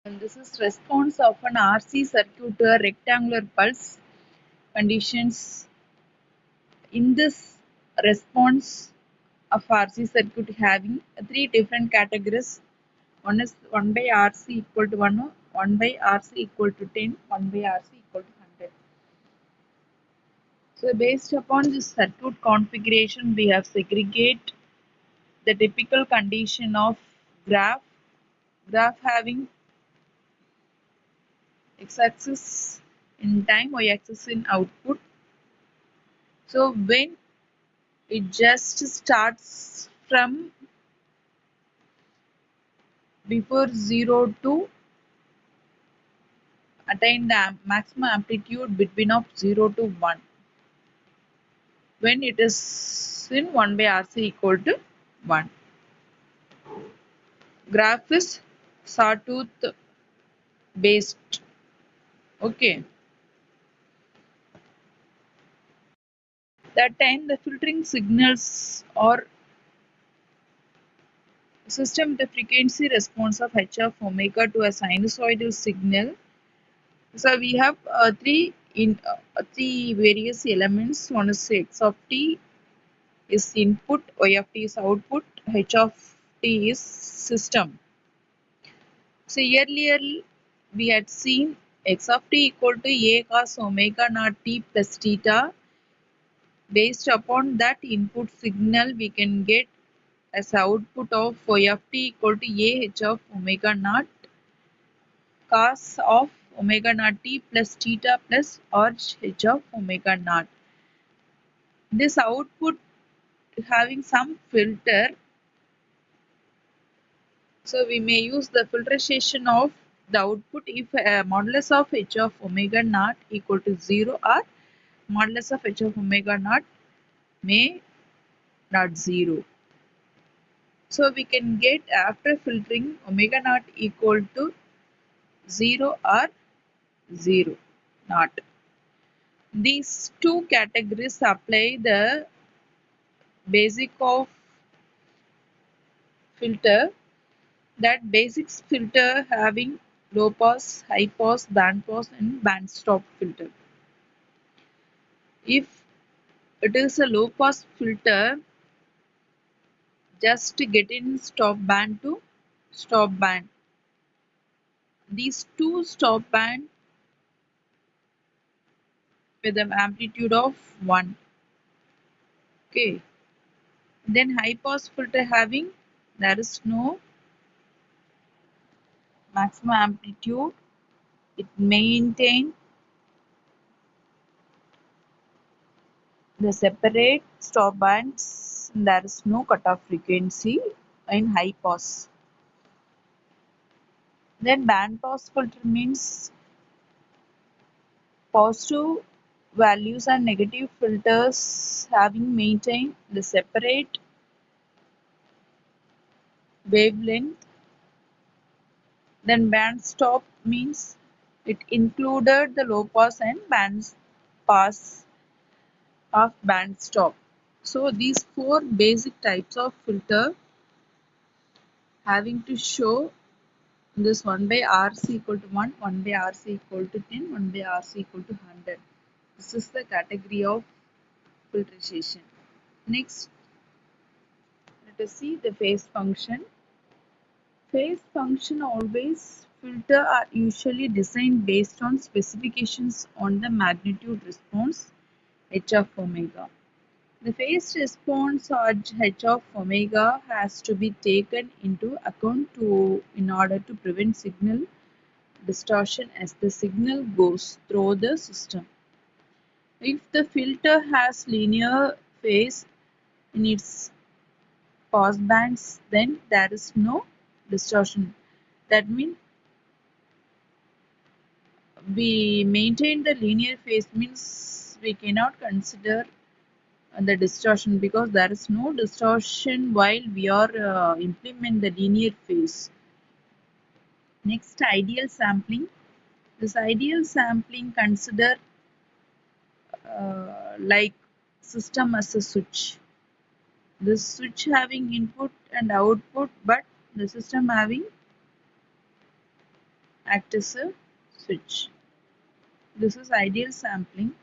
And this is response of an RC circuit to a rectangular pulse conditions. In this response of RC circuit having three different categories. One is 1 by RC equal to 1, 1 by RC equal to 10, 1 by RC equal to 100. So based upon this circuit configuration, we have segregate the typical condition of graph having x-axis in time, y-axis in output. So when it just starts from before 0 to attain the maximum amplitude between of 0 to 1, when it is in 1 by RC equal to 1. Graph is sawtooth based. Okay. That time the filtering signals or system the frequency response of h of omega to a sinusoidal signal. So we have three various elements. One is x of t is input, y of t is output, h of t is system. So earlier we had seen x of t equal to a cos omega naught t plus theta. Based upon that input signal, we can get as output of y of t equal to a h of omega naught cos of omega naught t plus theta plus arch h of omega naught. This output having some filter, so we may use the filtration of the output if modulus of h of omega naught equal to 0 or modulus of h of omega naught may not 0. So we can get after filtering omega naught equal to 0 or 0 not. These two categories apply the basic of filter. That basics filter having low pass, high pass, band pass and band stop filter. If it is a low pass filter, just get in stop band to stop band. These two stop band with an amplitude of 1. Okay. Then high pass filter having there is no maximum amplitude. It maintain the separate stop bands. There is no cutoff frequency in high pass. Then band pass filter means positive values and negative filters having maintained the separate wavelength. Then band stop means it included the low pass and band pass of band stop. So these four basic types of filter having to show this 1 by RC equal to 1, 1 by RC equal to 10, 1 by RC equal to 100. This is the category of filtration. Next, let us see the phase function. Phase function always filter are usually designed based on specifications on the magnitude response h of omega. The phase response h of omega has to be taken into account in order to prevent signal distortion as the signal goes through the system. If the filter has linear phase in its passbands, then there is no distortion. That means we maintain the linear phase means we cannot consider the distortion because there is no distortion while we are implement the linear phase. Next, ideal sampling. This ideal sampling consider like system as a switch. This switch having input and output, but the system having act as a switch. This is ideal sampling.